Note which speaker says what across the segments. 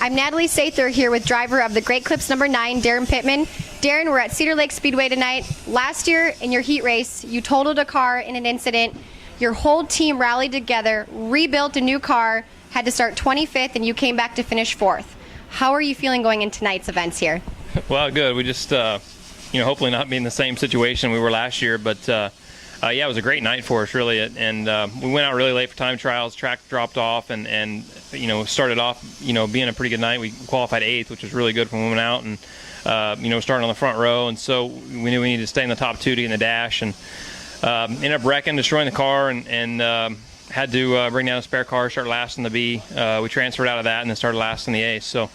Speaker 1: I'm Natalie Sather here with driver of the Great Clips number 9, Daryn Pittman. Daryn, we're at Cedar Lake Speedway tonight. Last year in your heat race, you totaled a car in an incident. Your whole team rallied together, rebuilt a new car, had to start 25th, and you came back to finish 4th. How are you feeling going into tonight's events here?
Speaker 2: Well, good. We just, hopefully not be in the same situation we were last year, but yeah, it was a great night for us, really. And we went out really late for time trials. Track dropped off, and started off, being a pretty good night. We qualified 8th, which was really good when we went out, and starting on the front row. And so we knew we needed to stay in the top 2 to get in the dash, and ended up wrecking, destroying the car, and had to bring down a spare car, start last in the B. We transferred out of that and then started last in the A. So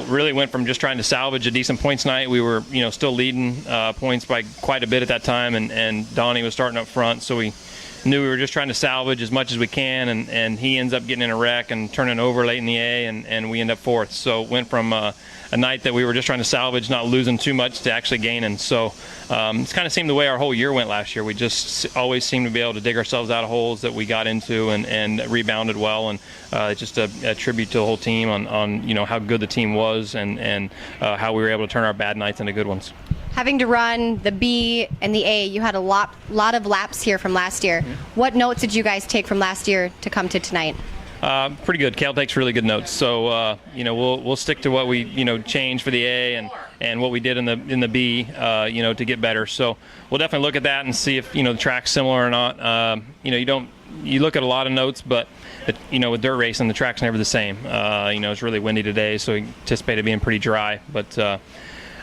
Speaker 2: really went from just trying to salvage a decent points night. We were, still leading points by quite a bit at that time, and Donnie was starting up front, so we knew we were just trying to salvage as much as we can, and he ends up getting in a wreck and turning over late in the A, and we end up 4th. So went from a night that we were just trying to salvage, not losing too much, to actually gaining. So it's kind of seemed the way our whole year went last year. We just always seemed to be able to dig ourselves out of holes that we got into, and rebounded well, and just a tribute to the whole team on how good the team was, and how we were able to turn our bad nights into good ones.
Speaker 1: Having to run the B and the A, you had a lot of laps here from last year. Mm-hmm. What notes did you guys take from last year to come to tonight?
Speaker 2: Pretty good. Cal takes really good notes. So we'll stick to what we changed for the A, and what we did in the B to get better. So we'll definitely look at that and see if the track's similar or not. You look at a lot of notes, but with dirt racing, the track's never the same. It's really windy today, so we anticipate it being pretty dry. But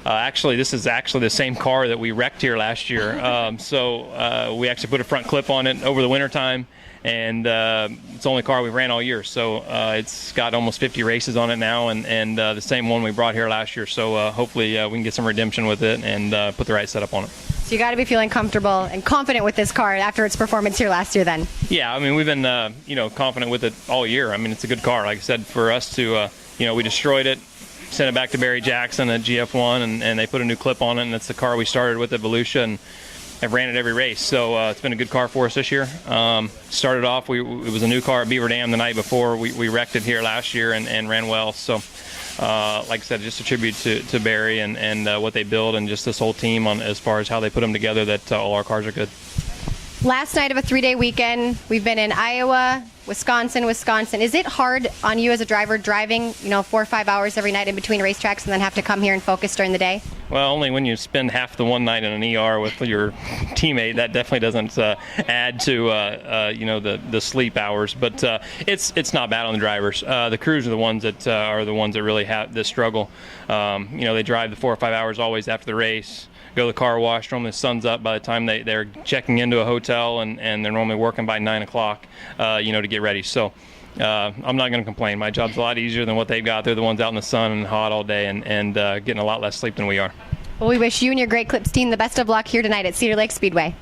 Speaker 2: actually, this is the same car that we wrecked here last year. So we actually put a front clip on it over the winter time, and it's the only car we've ran all year. So it's got almost 50 races on it now, and the same one we brought here last year. So hopefully we can get some redemption with it and put the right setup on it.
Speaker 1: So you got to be feeling comfortable and confident with this car after its performance here last year then.
Speaker 2: Yeah, I mean, we've been confident with it all year. I mean, it's a good car. Like I said, for us to we destroyed it, sent it back to Barry Jackson at GF1, and they put a new clip on it, and that's the car we started with at Volusia, and I've ran it every race. So it's been a good car for us this year. Started off, it was a new car at Beaver Dam the night before. We wrecked it here last year and ran well. So like I said, just a tribute to Barry and what they build, and just this whole team on as far as how they put them together, that all our cars are good.
Speaker 1: Last night of a 3-day weekend, we've been in Iowa, Wisconsin. Is it hard on you as a driver driving 4 or 5 hours every night in between racetracks, and then have to come here and focus during the day? Well,
Speaker 2: only when you spend half the one night in an ER with your teammate, that definitely doesn't add to the sleep hours. But it's not bad on the drivers. The crews are the ones that really have this struggle. They drive the 4 or 5 hours always after the race. Go to the car wash, normally the sun's up by the time they're checking into a hotel, and they're normally working by 9 o'clock, to get ready. So I'm not going to complain. My job's a lot easier than what they've got. They're the ones out in the sun and hot all day, and getting a lot less sleep than we are.
Speaker 1: Well, we wish you and your Great Clips team the best of luck here tonight at Cedar Lake Speedway.